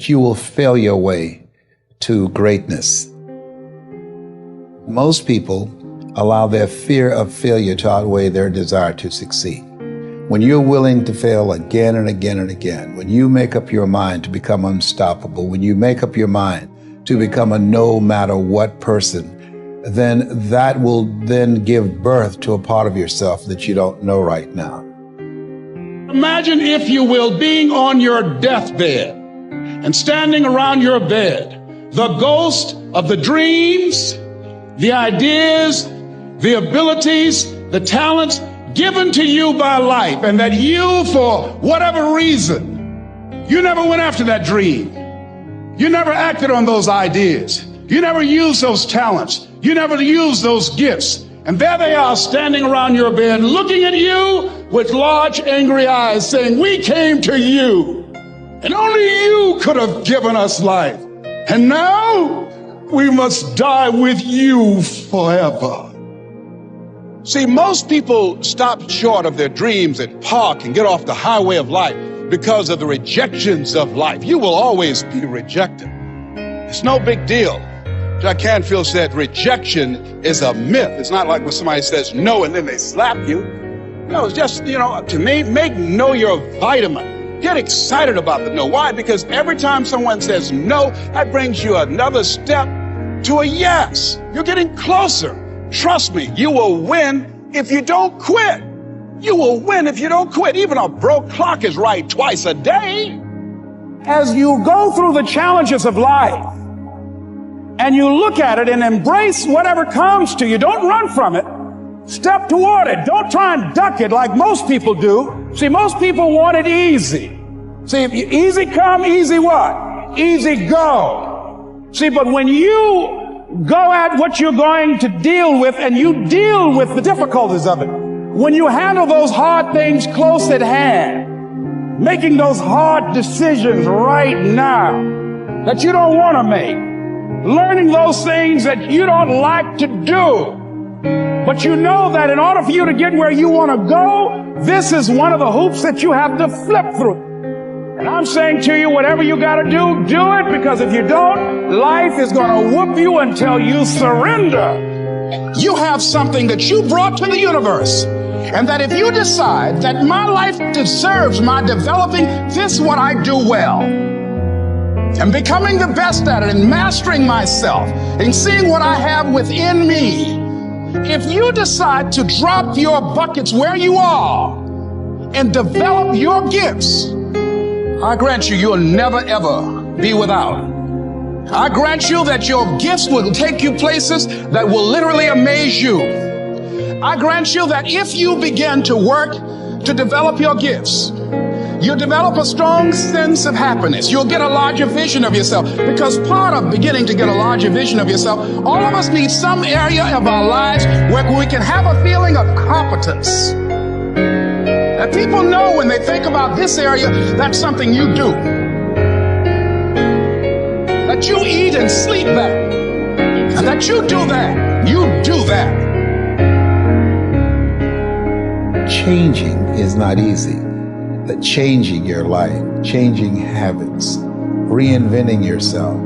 you will fail your way to greatness. Most people allow their fear of failure to outweigh their desire to succeed. When you're willing to fail again and again and again, when you make up your mind to become unstoppable, when you make up your mind to become a no matter what person, then that will then give birth to a part of yourself that you don't know right now. Imagine, if you will, being on your deathbed and standing around your bed, the ghost of the dreams, the ideas, the abilities, the talents given to you by life, and that you, for whatever reason, you never went after that dream. You never acted on those ideas. You never used those talents. You never used those gifts. And there they are standing around your bed, looking at you with large, angry eyes, saying, "We came to you, and only you could have given us life. And now we must die with you forever." See, most people stop short of their dreams and park and get off the highway of life because of the rejections of life. You will always be rejected. It's no big deal. Jack Canfield said rejection is a myth. It's not like when somebody says no and then they slap you. No, it's just, to me, make no your vitamin. Get excited about the no. Why? Because every time someone says no, that brings you another step to a yes. You're getting closer. Trust me, you will win if you don't quit. You will win if you don't quit. Even a broke clock is right twice a day. As you go through the challenges of life and you look at it and embrace whatever comes to you, don't run from it. Step toward it. Don't try and duck it like most people do. See, most people want it easy. See, if easy come, easy what? Easy go. See, but when you go at what you're going to deal with and you deal with the difficulties of it, when you handle those hard things close at hand, making those hard decisions right now that you don't want to make, learning those things that you don't like to do, but you know that in order for you to get where you want to go, this is one of the hoops that you have to flip through. And I'm saying to you, whatever you got to do, do it, because if you don't, life is going to whoop you until you surrender. You have something that you brought to the universe, and that if you decide that my life deserves my developing this, what I do well, and becoming the best at it, and mastering myself, and seeing what I have within me, if you decide to drop your buckets where you are and develop your gifts, I grant you, you'll never ever be without. I grant you that your gifts will take you places that will literally amaze you. I grant you that if you begin to work to develop your gifts, you'll develop a strong sense of happiness. You'll get a larger vision of yourself, because part of beginning to get a larger vision of yourself, all of us need some area of our lives where we can have a feeling of competence. That people know when they think about this area, that's something you do. That you eat and sleep that. And that you do that. You do that. Changing is not easy. That changing your life, changing habits, reinventing yourself,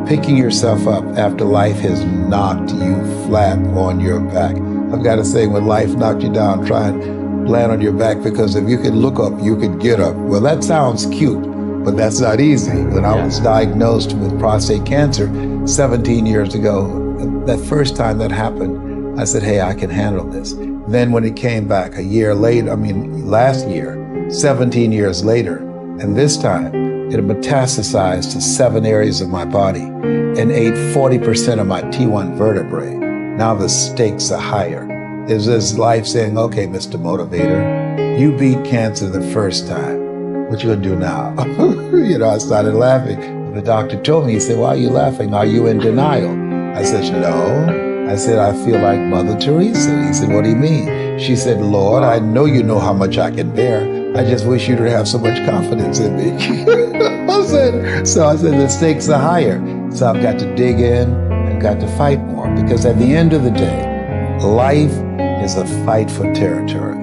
picking yourself up after life has knocked you flat on your back. I've got to say, when life knocked you down, try and land on your back, because if you could look up, you could get up. Well, that sounds cute, but that's not easy. When I was diagnosed with prostate cancer 17 years ago, that first time that happened, I said, hey, I can handle this. Then when it came back a year later, last year, 17 years later, and this time it metastasized to 7 areas of my body and ate 40% of my T1 vertebrae. Now the stakes are higher. Is this life saying, okay, Mr. Motivator, you beat cancer the first time. What you gonna do now? I started laughing. The doctor told me, he said, why are you laughing? Are you in denial? I said, no. I said, I feel like Mother Teresa. He said, what do you mean? She said, Lord, I know you know how much I can bear. I just wish you to have so much confidence in me. I said, the stakes are higher. So I've got to dig in and got to fight more, because at the end of the day, life is a fight for territory.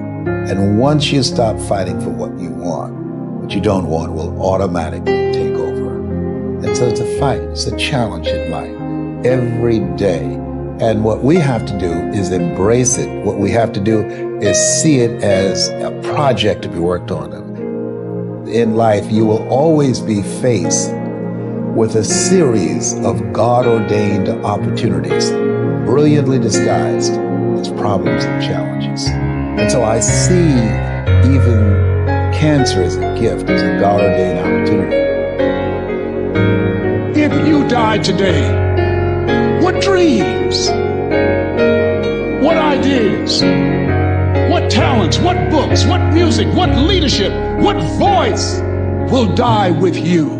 And once you stop fighting for what you want, what you don't want will automatically take over. And so it's a fight, it's a challenge in life every day. And what we have to do is embrace it. What we have to do is see it as a project to be worked on. In life, you will always be faced with a series of God-ordained opportunities, brilliantly disguised as problems and challenges. And so I see even cancer as a gift, as a God-ordained opportunity. If you died today, what dreams, what ideas, what talents, what books, what music, what leadership, what voice will die with you?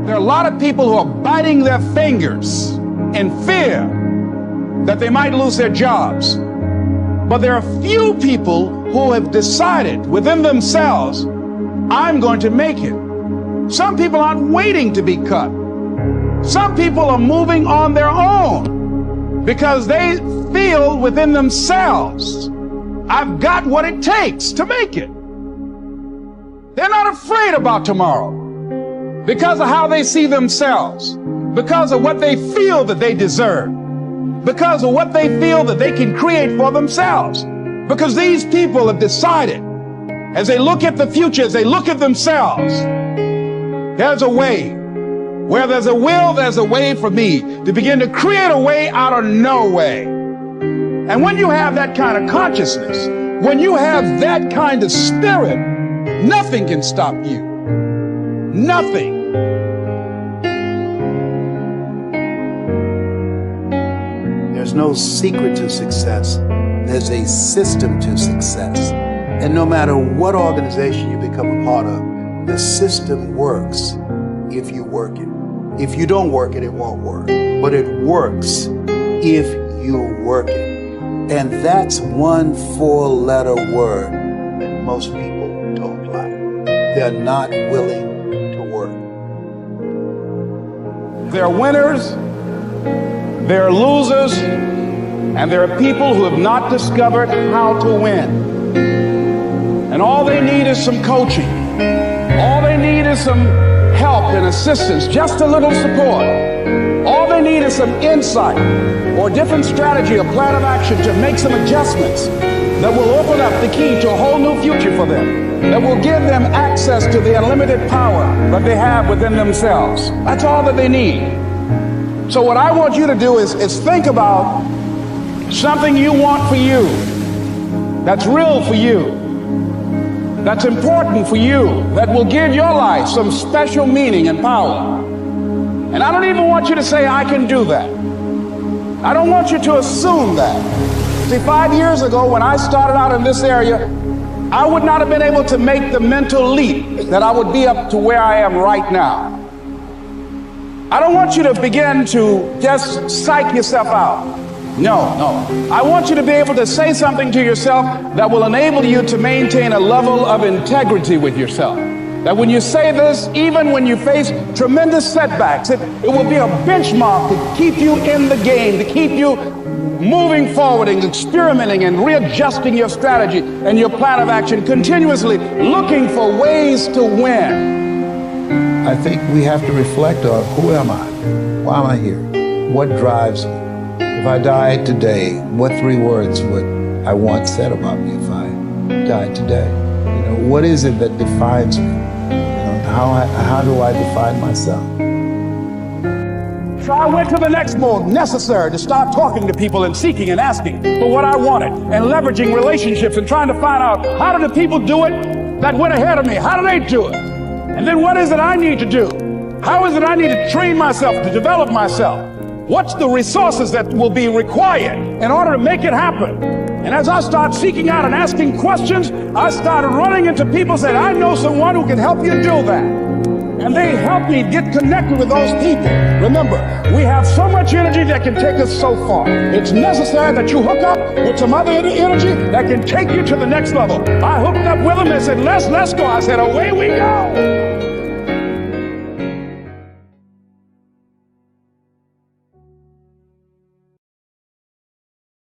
There are a lot of people who are biting their fingers in fear that they might lose their jobs. But there are few people who have decided within themselves, I'm going to make it. Some people aren't waiting to be cut. Some people are moving on their own because they feel within themselves, I've got what it takes to make it. They're not afraid about tomorrow because of how they see themselves, because of what they feel that they deserve, because of what they feel that they can create for themselves. Because these people have decided, as they look at the future, as they look at themselves, there's a way. Where there's a will, there's a way for me to begin to create a way out of no way. And when you have that kind of consciousness, when you have that kind of spirit, nothing can stop you. Nothing. There's no secret to success. There's a system to success. And no matter what organization you become a part of, the system works if you work it. If you don't work it, it won't work. But it works if you work it. And that's one 4-letter word that most people don't like. They're not willing to work. There are winners, there are losers, and there are people who have not discovered how to win. And all they need is some coaching. All they need is some help and assistance, just a little support. All they need is some insight or different strategy, a plan of action to make some adjustments that will open up the key to a whole new future for them, that will give them access to the unlimited power that they have within themselves. That's all that they need. So what I want you to do is think about something you want for you, that's real for you, that's important for you, that will give your life some special meaning and power. And I don't even want you to say, I can do that. I don't want you to assume that. See, 5 years ago, when I started out in this area, I would not have been able to make the mental leap that I would be up to where I am right now. I don't want you to begin to just psych yourself out. No. I want you to be able to say something to yourself that will enable you to maintain a level of integrity with yourself. That when you say this, even when you face tremendous setbacks, it will be a benchmark to keep you in the game, to keep you moving forward and experimenting and readjusting your strategy and your plan of action, continuously looking for ways to win. I think we have to reflect on, who am I? Why am I here? What drives me? If I died today, what 3 words would I want said about me if I died today? What is it that defines me? How do I define myself? So I went to the next mode necessary to start talking to people and seeking and asking for what I wanted and leveraging relationships and trying to find out, how do the people do it that went ahead of me? How do they do it? And then what is it I need to do? How is it I need to train myself, to develop myself? What's the resources that will be required in order to make it happen? And as I start seeking out and asking questions, I started running into people who said, I know someone who can help you do that. And they helped me get connected with those people. Remember, we have so much energy that can take us so far. It's necessary that you hook up with some other energy that can take you to the next level. I hooked up with them and said, let's go. I said, away we go.